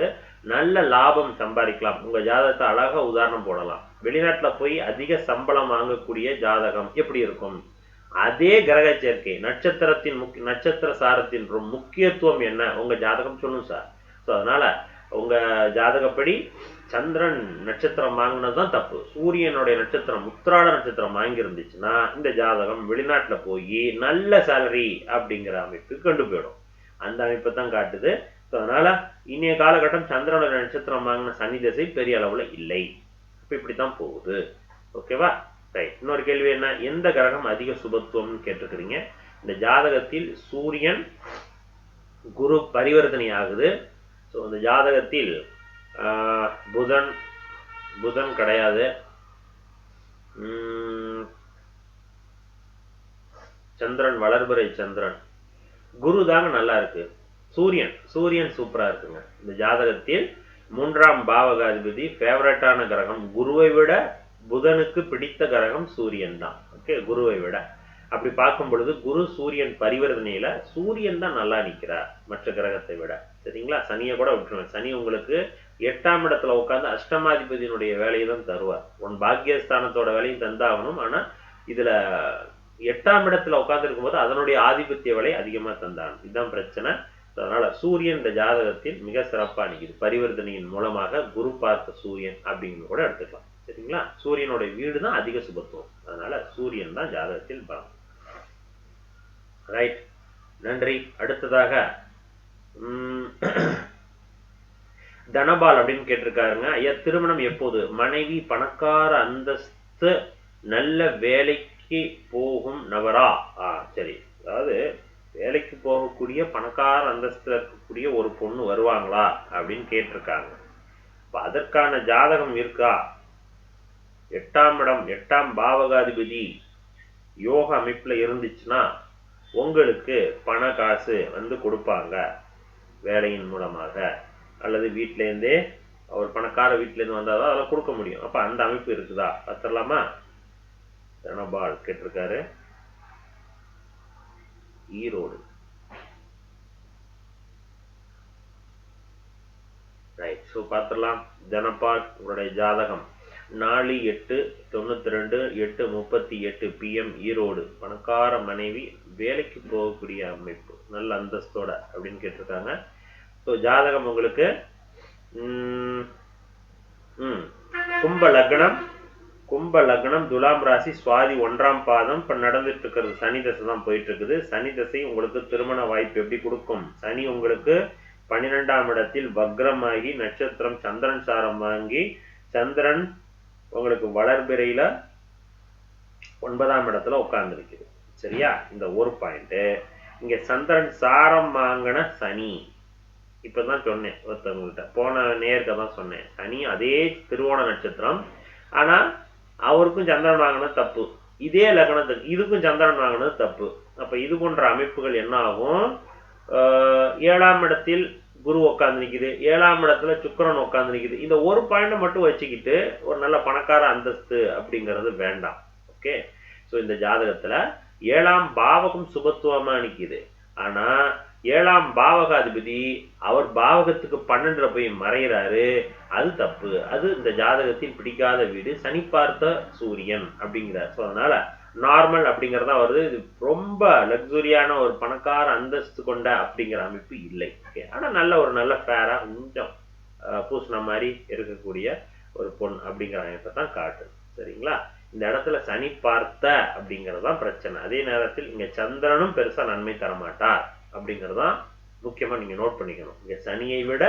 நல்ல லாபம் சம்பாதிக்கலாம். உங்க ஜாதகத்தை அழகா உதாரணம் போடலாம். வெளிநாட்டுல போய் அதிக சம்பளம் வாங்கக்கூடிய ஜாதகம் எப்படி இருக்கும்? அதே கிரக சேர்க்கை நட்சத்திரத்தின் நட்சத்திர சாரத்தின் முக்கியத்துவம் என்ன உங்க ஜாதகம் சொல்லும் சார். ஸோ அதனால உங்க ஜாதகப்படி சந்திரன் நட்சத்திரம் வாங்கினதுதான் தப்பு. சூரியனுடைய நட்சத்திரம் உத்திராட நட்சத்திரம் வாங்கி இருந்துச்சுன்னா இந்த ஜாதகம் வெளிநாட்டுல போய் நல்ல சேலரி அப்படிங்கிற அமைப்பு கொண்டு போயிடும். அந்த அமைப்பை தான் காட்டுது. ஸோ அதனால இன்றைய காலகட்டம் சந்திரனோட நட்சத்திரம் வாங்கின சனி திசை பெரிய அளவுல இல்லை. இப்போ இப்படித்தான் போகுது. ஓகேவா? ரைட். இன்னொரு கேள்வி என்ன, எந்த கிரகம் அதிக சுபத்துவம்னு கேட்டிருக்கிறீங்க. இந்த ஜாதகத்தில் சூரியன் குரு பரிவர்த்தனை ஆகுது. ஸோ இந்த ஜாதகத்தில் புதன் கிடையாது, சந்திரன் வளர்பிறை சந்திரன், குரு தாங்க நல்லா இருக்கு. சூரியன் சூப்பரா இருக்குங்க. இந்த ஜாதகத்தில் 3ஆம் பாவகாதிபதி ஃபேவரட்டான கிரகம். குருவை விட புதனுக்கு பிடித்த கிரகம் சூரியன் தான். ஓகே, குருவை விட அப்படி பார்க்கும் பொழுது குரு சூரியன் பரிவர்த்தனையில சூரியன் தான் நல்லா நிற்கிறார் மற்ற கிரகத்தை விட. சரிங்களா? சனியை கூட விட்டுருவேன். சனி உங்களுக்கு 8ஆம் இடத்துல உட்காந்து அஷ்டமாதிபதியினுடைய வேலையை தான் தருவார். உன் பாக்கியஸ்தானத்தோட வேலையும் தந்தாகணும். ஆனா இதுல 8ஆம் இடத்துல உட்கார்ந்து இருக்கும்போது அதனுடைய ஆதிபத்திய வேலை அதிகமா தந்தாகணும். இதுதான் பிரச்சனை. அதனால சூரியன் இந்த ஜாதகத்தில் மிக சிறப்பா நிற்குது. பரிவர்த்தனையின் மூலமாக குரு பார்த்த சூரியன் அப்படின்னு கூட எடுத்துக்கலாம். சரிங்களா? சூரியனுடைய வீடு தான் அதிக சுபத்துவம். அதனால சூரியன் தான் ஜாதகத்தில் பலம். ரைட், நன்றி. அடுத்ததாக தனபால் அப்படின்னு கேட்டிருக்காருங்க. ஐயா, திருமணம் எப்போது? மனைவி பணக்கார அந்தஸ்து, நல்ல வேலைக்கு போகும் நபரா? சரி, அதாவது வேலைக்கு போகக்கூடிய பணக்கார அந்தஸ்துல இருக்கக்கூடிய ஒரு பொண்ணு வருவாங்களா அப்படின்னு கேட்டிருக்காங்க. அதற்கான ஜாதகம் இருக்கா? 8ஆம் இடம் 8ஆம் பாவகாதிபதி யோக அமைப்புல இருந்துச்சுன்னா உங்களுக்கு பண காசு வந்து கொடுப்பாங்க வேலையின் மூலமாக, அல்லது வீட்டிலேருந்தே அவர் பணக்கார வீட்டிலேருந்து வந்தாதான் அதெல்லாம் கொடுக்க முடியும். அப்ப அந்த அமைப்பு இருக்குதா பார்த்துடலாமா? தனபால் கேட்டிருக்காரு, ஈரோடு. ரைட். ஸோ பார்த்துடலாம். தனபால் உங்களுடைய ஜாதகம் 4/8/92 8:38 PM ஈரோடு. பணக்கார மனைவி, வேலைக்கு போகக்கூடிய அமைப்பு, நல்ல அந்தஸ்தோட அப்படின்னு கேட்டிருக்காங்க. ஸோ ஜாதகம் உங்களுக்கு கும்ப லக்னம் துலாம் ராசி சுவாதி 1ஆம் பாதம். இப்ப நடந்துட்டு இருக்கிறது சனி தசை தான் போயிட்டு இருக்குது. சனி தசை உங்களுக்கு திருமண வாய்ப்பு எப்படி கொடுக்கும்? சனி உங்களுக்கு 12ஆம் இடத்தில் வக்ரமாகி நட்சத்திரம் சந்திரன் சாரம் வாங்கி, சந்திரன் உங்களுக்கு வளர்பிறையில 9ஆம் இடத்துல உட்கார்ந்து இருக்குது. சரியா? இந்த ஒரு பாயிண்ட். இங்க சந்திரன் சாரம் வாங்கின சனி, இப்பதான் சொன்னேன் ஒருத்தவங்கள்ட்ட, போன நேருக்கு தான் சொன்னேன். சனி அதே திருவோண நட்சத்திரம், ஆனா அவருக்கும் சந்திரன் வாங்கினது தப்பு. இதே லக்னத்துக்கு இதுக்கும் சந்திரன் வாங்கினது தப்பு. அப்ப இது போன்ற அமைப்புகள் என்ன ஆகும்? 7ஆம் இடத்தில் குரு உட்காந்து நிக்குது, 7ஆம் இடத்துல சுக்கிரன் உட்காந்து நிக்குது. இந்த ஒரு பாயிண்ட் மட்டும் வச்சுக்கிட்டு ஒரு நல்ல பணக்கார அந்தஸ்து அப்படிங்கிறது வேண்டாம். ஓகே. ஸோ இந்த ஜாதகத்துல 7ஆம் பாவகம் சுபத்துவமா நிக்குது. ஆனா 7ஆம் பாவகாதிபதி அவர் பாவகத்துக்கு 12 போய் மறைகிறாரு. அது தப்பு. அது இந்த ஜாதகத்தில் பிடிக்காத வீடு. சனி பார்த்த சூரியன் அப்படிங்கிறார். ஸோ அதனால நார்மல் அப்படிங்கிறதா வருது. இது ரொம்ப லக்ஸுரியான ஒரு பணக்கார அந்தஸ்து கொண்ட அப்படிங்கிற அமைப்பு இல்லை. ஓகே. ஆனா நல்ல ஃபேரா கொஞ்சம் பூசின மாதிரி இருக்கக்கூடிய ஒரு பொண் அப்படிங்கிற அமைப்பை தான் காட்டு. சரிங்களா? இந்த இடத்துல சனி பார்த்த அப்படிங்கறதுதான் பிரச்சனை. அதே நேரத்தில் இங்க சந்திரனும் பெருசா நன்மை தரமாட்டார் அப்படிங்கறதான் முக்கியமா நீங்க நோட் பண்ணிக்கணும். இங்க சனியை விட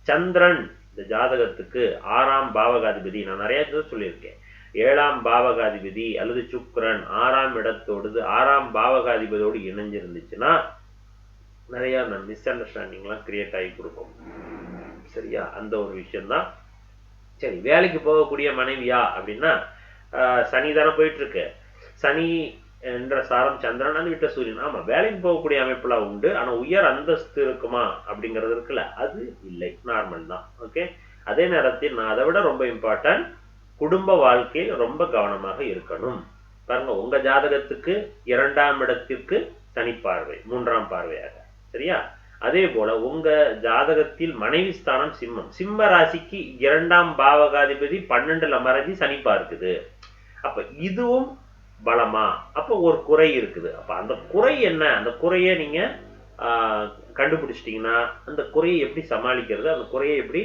சந்திரன் இந்த ஜாதகத்துக்கு 6ஆம் பாவகாதிபதி. நான் நிறைய சொல்லியிருக்கேன். 7ஆம் பாவகாதிபதி அல்லது சுக்கிரன் 6ஆம் இடத்தோடு 6ஆம் பாவகாதிபதியோடு இணைஞ்சிருந்துச்சுன்னா நிறைய மிஸ் அண்டர்ஸ்டாண்டிங் எல்லாம் கிரியேட் ஆகி கொடுக்கும். சரியா? அந்த ஒரு விஷயம்தான். சரி, வேலைக்கு போகக்கூடிய மனைவியா அப்படின்னா சனி தானே போயிட்டு இருக்கு. சனி என்ற சாரம் சந்திரன், அந்த விட்ட சூரியன். ஆமா, வேலைக்கு போகக்கூடிய அமைப்புலாம் உண்டு. ஆனா உயர் அந்தஸ்து இருக்குமா அப்படிங்கிறது இருக்குல்ல, அது இல்லை, நார்மல் தான். ஓகே. அதே நேரத்தில் நான் அதை விட ரொம்ப இம்பார்ட்டன்ட், குடும்ப வாழ்க்கையில் ரொம்ப கவனமாக இருக்கணும். பாருங்க, உங்க ஜாதகத்துக்கு 2ஆம் இடத்திற்கு சனி பார்வை, 3ஆம் பார்வையாக. சரியா? அதே போல உங்க ஜாதகத்தில் மனைவி ஸ்தானம் சிம்மம், சிம்ம ராசிக்கு 2ஆம் பாவகாதிபதி 12ல மறைஞ்சி சனி பார்க்குது. அப்ப இதுவும் பலமா? அப்ப ஒரு குறை இருக்குது. அப்ப அந்த குறை என்ன? அந்த குறையை நீங்க கண்டுபிடிச்சிட்டீங்கன்னா அந்த குறையை எப்படி சமாளிக்கிறது, அந்த குறையை எப்படி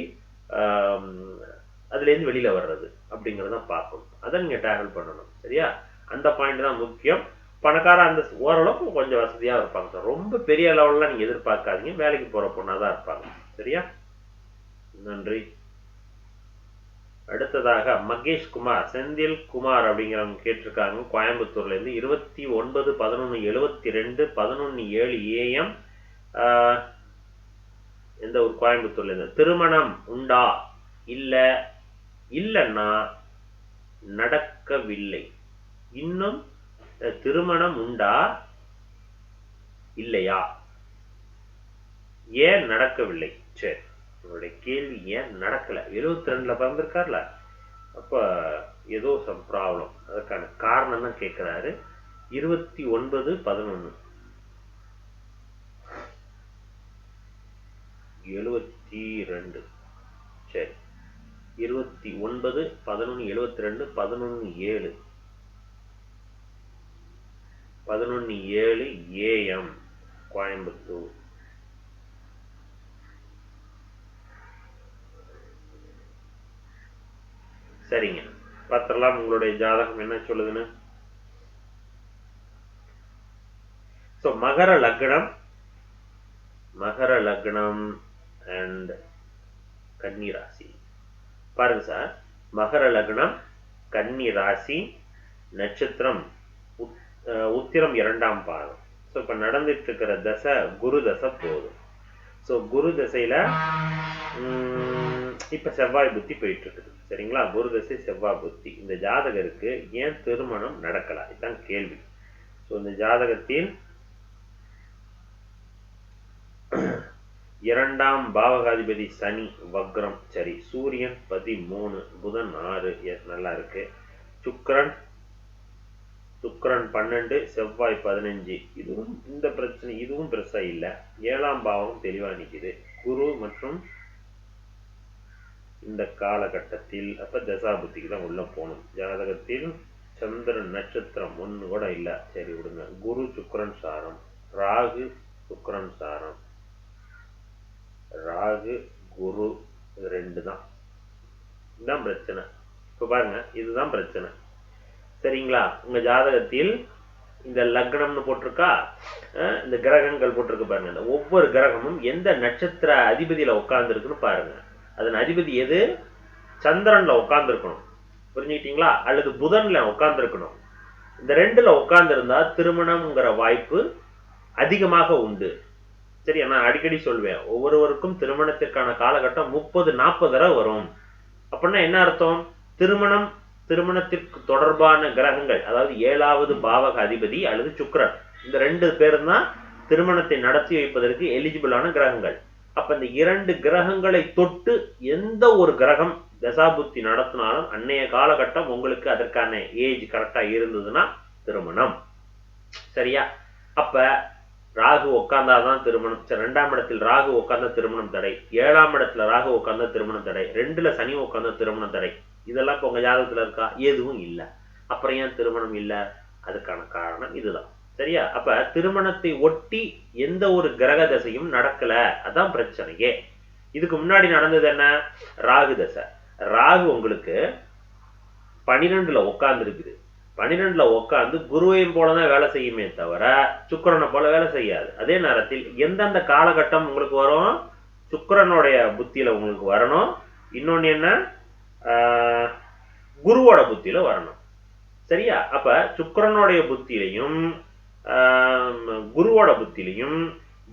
அதுல இருந்து வெளியில வர்றது அப்படிங்கறத பார்க்கணும். அதை நீங்க டேக்கிள் பண்ணணும். சரியா? அந்த பாயிண்ட் தான் முக்கியம். பணக்கார அந்த ஓரளவுக்கு கொஞ்சம் வசதியா இருப்பாங்க. ரொம்ப பெரிய லெவல்லாம் நீங்க எதிர்பார்க்காதீங்க. வேலைக்கு போற பொண்ணாதான் இருப்பாங்க. சரியா? நன்றி. அடுத்ததாக மகேஷ் குமார், செந்தில் குமார் அப்படிங்கிறவங்க கேட்டிருக்காங்க. கோயம்புத்தூர்ல இருந்து 29/11/72 11:07 AM. எந்த ஒரு கோயம்புத்தூர்ல இருந்து. திருமணம் உண்டா? இல்லைன்னா நடக்கவில்லை. இன்னும் திருமணம் உண்டா இல்லையா? ஏன் நடக்கவில்லை? சரி, உங்களுடைய கேள்வி ஏன் நடக்கல? 72ல பிறந்திருக்காருல, அப்ப ஏதோ சம் ப்ராப்ளம், அதுக்கான காரணம் தான் கேட்கிறாரு. 29/11/72. சரி, 29/11/72 11:07 11:07 AM கோயம்புத்தூர். சரிங்க, பார்த்தரலாம் உங்களுடைய ஜாதகம் என்ன சொல்லுதுன்னு. சோ மகர லக்னம் அண்ட் கன்னி ராசி. பாருங்க சார், மகர லக்னம், கன்னி ராசி, நட்சத்திரம் உத்திரம் 2ஆம் பாதம். ஸோ இப்போ நடந்துட்டு இருக்கிற தசை குரு தசை போதும். ஸோ குரு தசையில இப்ப செவ்வாய் புத்தி போயிட்டு இருக்குது. சரிங்களா? குரு தசை செவ்வாய் புத்தி. இந்த ஜாதகருக்கு ஏன் திருமணம் நடக்கல? இதுதான் கேள்வி. ஸோ இந்த ஜாதகத்தில் 2ஆம் பாவகாதிபதி சனி வக்ரம். சரி, சூரியன் 13, புதன் 6, நல்லா இருக்கு. சுக்கிரன் 12, செவ்வாய் 15. இதுவும் இந்த பிரச்சனை, இதுவும் பெருசா இல்லை. 7ஆம் பாவம் தெளிவா நிக்குது. குரு மற்றும் இந்த காலகட்டத்தில் அப்ப தசாபுத்திக்கு தான் உள்ள போகணும். ஜாதகத்தில் சந்திரன் நட்சத்திரம் ஒண்ணு கூட இல்ல. சரி விடுங்க. குரு சுக்கிரன் சாரம், ராகு சுக்கிரன் சாரம், ராகு குரு 2 தான். இதுதான் பிரச்சனை. இப்ப பாருங்க, இதுதான் பிரச்சனை. சரிங்களா? உங்க ஜாதகத்தில் இந்த லக்னம்னு போட்டிருக்கா, இந்த கிரகங்கள் போட்டிருக்கு பாருங்க. இந்த ஒவ்வொரு கிரகமும் எந்த நட்சத்திர அதிபதியில உட்கார்ந்து இருக்குன்னு பாருங்க. அதன் அதிபதி எது? சந்திரன்ல உட்கார்ந்து இருக்கணும். புரிஞ்சுக்கிட்டீங்களா? அல்லது புதன்ல உட்கார்ந்து இருக்கணும். இந்த 2ல உட்கார்ந்து இருந்தா திருமணம்ங்கிற வாய்ப்பு அதிகமாக உண்டு. சரி, நான் அடிக்கடி சொல்வேன், ஒவ்வொருவருக்கும் திருமணத்திற்கான காலகட்டம் 30-40 தடவை வரும். அப்படின்னா என்ன அர்த்தம்? திருமணத்திற்கு தொடர்பான கிரகங்கள், அதாவது 7வது பாவக அதிபதி அல்லது சுக்கிரன், இந்த 2 பேரும் தான் திருமணத்தை நடத்தி வைப்பதற்கு எலிஜிபிளான கிரகங்கள். அப்ப இந்த 2 கிரகங்களை தொட்டு எந்த ஒரு கிரகம் தசாபுத்தி நடத்தினாலும் அன்னைய காலகட்டம் உங்களுக்கு அதற்கான ஏஜ் கரெக்டா இருந்ததுன்னா திருமணம். சரியா? அப்ப ராகு உட்கார்ந்தாதான் திருமணம். 2ஆம் இடத்தில் ராகு உட்கார்ந்த திருமணம் தடை, 7ஆம் இடத்துல ராகு உட்கார்ந்த திருமணம் தடை, 2ல சனி உட்கார்ந்த திருமணம் தடை. இதெல்லாம் இப்ப உங்க ஜாதகத்துல இருக்கா? எதுவும் இல்ல. அப்புறம் ஏன் திருமணம் இல்ல? அதுக்கான காரணம் இதுதான். சரியா? அப்ப திருமணத்தை ஒட்டி எந்த ஒரு கிரக தசையும் நடக்கல. அதான் பிரச்சனையே. இதுக்கு முன்னாடி நடந்தது என்ன? ராகு தசை. ராகு உங்களுக்கு 12ல உட்கார்ந்து இருக்குது. 12ல உட்கார்ந்து குருவையும் போலதான் வேலை செய்யுமே தவிர சுக்கிரனை போல வேலை செய்யாது. அதே நேரத்தில் எந்தெந்த காலகட்டம் உங்களுக்கு வரும்? சுக்கிரனுடைய புத்தியில உங்களுக்கு வரணும். இன்னொன்னு என்ன? குருவோட புத்தியில வரணும். சரியா? அப்ப சுக்கிரனுடைய புத்தியிலையும் குருவோட புத்தியிலையும்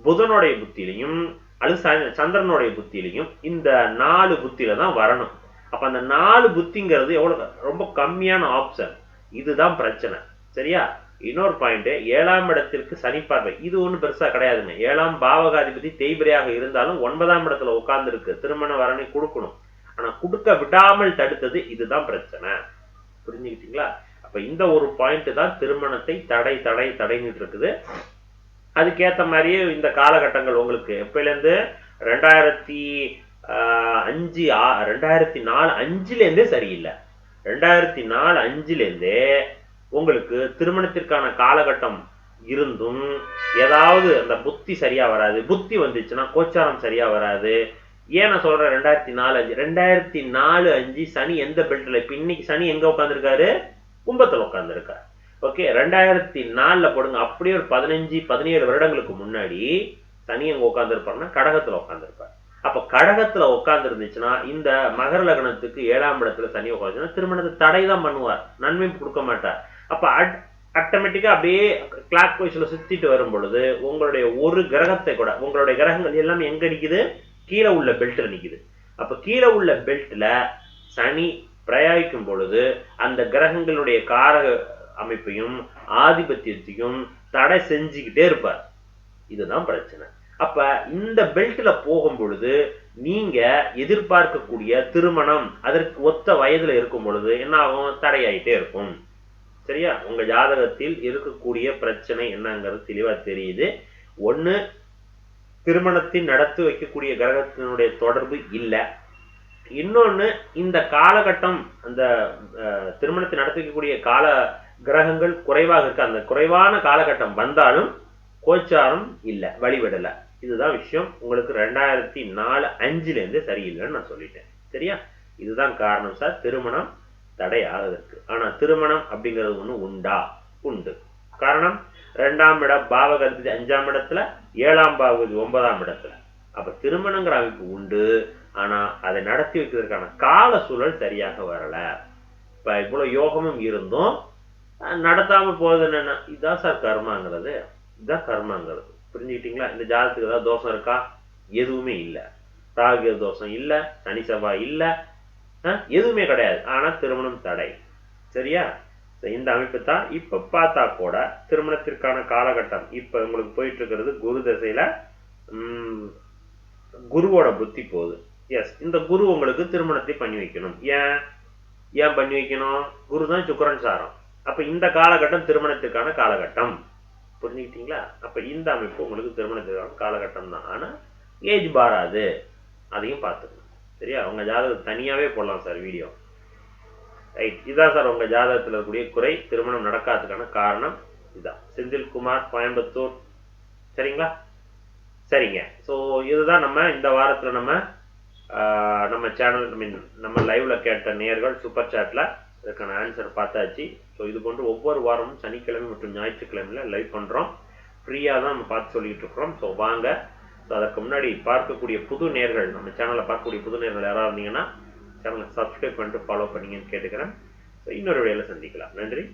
புதனுடைய புத்தியிலையும் அல்லது சந்திரனுடைய புத்தியிலையும் இந்த 4 புத்தியில தான் வரணும். அப்ப அந்த 4 புத்திங்கிறது எவ்வளவு? ரொம்ப கம்மியான ஆப்ஷன். இதுதான் பிரச்சனை. சரியா? இன்னொரு பாயிண்ட், 7ஆம் இடத்திற்கு சனி பார்வை. இது ஒன்றும் பெருசா கிடையாதுங்க. 7ஆம் பாவகாதிபதி தேய்பிரையாக இருந்தாலும் 9ஆம் இடத்துல உட்கார்ந்து இருக்கு. திருமண வரனை கொடுக்கணும். ஆனா கொடுக்க விடாமல் தடுத்தது இதுதான் பிரச்சனை. புரிஞ்சுக்கிட்டீங்களா? அப்ப இந்த ஒரு பாயிண்ட் தான் திருமணத்தை தடைன்னு இருக்குது. அதுக்கேற்ற மாதிரியே இந்த காலகட்டங்கள் உங்களுக்கு எப்பயிலேருந்து 2005 2004 5லேருந்தே சரியில்லை. 2004 5லேருந்தே உங்களுக்கு திருமணத்திற்கான காலகட்டம் இருந்தும் ஏதாவது அந்த புத்தி சரியா வராது. புத்தி வந்துச்சுன்னா கோச்சாரம் சரியா வராது. ஏன் நான் சொல்றேன் 2004 5 சனி எந்த பெல்ட்ல? இப்ப இன்னைக்கு சனி எங்க உட்காந்துருக்காரு? கும்பத்துல உட்காந்துருக்காரு. ஓகே, 2004 போடுங்க. அப்படியே ஒரு 15-17 வருடங்களுக்கு முன்னாடி சனி எங்க உட்காந்துருப்பாருன்னா கடகத்துல உட்காந்துருப்பார். அப்ப கடகத்துல உட்கார்ந்து இருந்துச்சுன்னா இந்த மகர லக்னத்துக்கு 7ஆம் இடத்துல சனி உட்காந்துச்சுன்னா திருமணத்தை தடை தான் பண்ணுவார், நன்மை கொடுக்க மாட்டார். அப்ப ஆட்டோமேட்டிக்கா அப்படியே கிளாக் வைஸ்ல சுத்திட்டு வரும் பொழுது உங்களுடைய ஒரு கிரகத்தை கூட, உங்களுடைய கிரகங்கள் எல்லாம் எங்க நிக்குது? கீழே உள்ள பெல்ட்ல நிக்குது. அப்ப கீழே உள்ள பெல்ட்ல சனி பிரயாகிக்கும் பொழுது அந்த கிரகங்களுடைய காரக அமைப்பையும் ஆதிபத்தியத்தையும் தடை செஞ்சுக்கிட்டே இருப்பார். இதுதான் பிரச்சனை. அப்ப இந்த பெல்ட்ல போகும் பொழுது நீங்க எதிர்பார்க்கக்கூடிய திருமணம் அதற்கு ஒத்த வயதுல இருக்கும் பொழுது என்ன ஆகும்? தடையாயிட்டே இருக்கும். சரியா? உங்க ஜாதகத்தில் இருக்கக்கூடிய பிரச்சனை என்னங்கிறது தெளிவா தெரியுது. ஒண்ணு, திருமணத்தின் நடத்தி வைக்கக்கூடிய கிரகத்தினுடைய தொடர்பு இல்லை. இன்னொன்னு, இந்த காலகட்டம் அந்த திருமணத்தை நடத்தி வைக்கக்கூடிய கால கிரகங்கள் குறைவாக இருக்கு. அந்த குறைவான காலகட்டம் வந்தாலும் கோச்சாரம் இல்லை, வழிவிடல. இதுதான் விஷயம். உங்களுக்கு 2004 5லேருந்து சரியில்லைன்னு நான் சொல்லிட்டேன். சரியா? இதுதான் காரணம் சார் திருமணம் தடை ஆகுதுக்கு. ஆனா திருமணம் அப்படிங்கிறது ஒண்ணு உண்டா? உண்டு. காரணம் 2ஆம் இடம் பாவகதி 5ஆம் இடத்துல, 7ஆம் பாவகதி 9ஆம் இடத்துல. அப்ப திருமணங்கிற அமைப்பு உண்டு. ஆனா அதை நடத்தி வைக்கிறதுக்கான கால சூழல் சரியாக வரல. இப்ப இவ்வளவு யோகமும் இருந்தும் நடத்தாம போகுது என்னன்னா, இதுதான் சார் கர்மாங்கிறது. இதுதான் கர்மாங்கிறது. புரிஞ்சுக்கிட்டீங்களா? இந்த ஜாதகத்துக்கு ஏதாவது தோஷம் இருக்கா? எதுவுமே இல்லை. ராகு தோஷம் இல்லை, சனி செவ்வாய் இல்லை, எதுவுமே கிடையாது. ஆனா திருமணம் தடை. சரியா? இந்த அமைப்பு தான் இப்ப பார்த்தா கூட திருமணத்திற்கான காலகட்டம் இப்ப உங்களுக்கு போயிட்டு இருக்கிறது குரு தசையில குருவோட புத்தி போகுது. எஸ், இந்த குரு உங்களுக்கு திருமணத்தை பண்ணி வைக்கணும். ஏன் பண்ணி வைக்கணும்? குரு தான் சுக்கிரன் சாரம். அப்ப இந்த காலகட்டம் திருமணத்திற்கான காலகட்டம். புரிஞ்சுக்கிட்டீங்களா? அப்ப இந்த அமைப்பு உங்களுக்கு திருமணத்திற்கான காலகட்டம் தான். ஆனா ஏஜ் பாராது, அதையும் பார்த்துக்கணும். சரியா? உங்க ஜாதகம் தனியாவே போடலாம் சார் வீடியோ. ரைட், இதான் சார் உங்க ஜாதகத்தில் இருக்கக்கூடிய குறை. திருமணம் நடக்காததுக்கான காரணம் இதுதான். செந்தில்குமார், கோயம்புத்தூர். சரிங்களா? சரிங்க. ஸோ இதுதான் நம்ம இந்த வாரத்தில் நம்ம சேனல் நம்ம லைவ்ல கேட்ட நேயர்கள் சூப்பர் சாட்ல இதுக்கான ஆன்சர் பார்த்தாச்சு. ஸோ இது போன்று ஒவ்வொரு வாரமும் சனிக்கிழமை மற்றும் ஞாயிற்றுக்கிழமையில லைவ் பண்றோம். ஃப்ரீயா தான் நம்ம பார்த்து சொல்லிட்டு இருக்கிறோம். ஸோ வாங்க. ஸோ அதற்கு முன்னாடி பார்க்கக்கூடிய புது நேயர்கள், நம்ம சேனலை பார்க்கக்கூடிய புது நேயர்கள் யாராவது இருந்தீங்கன்னா சேனலை சப்ஸ்கிரைப் பண்ணிட்டு ஃபாலோ பண்ணீங்கன்னு கேட்டுக்கிறேன். ஸோ இன்னொரு வேலையில சந்திக்கலாம். நன்றி,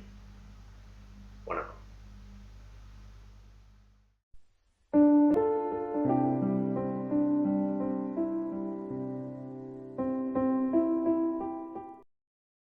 வணக்கம்.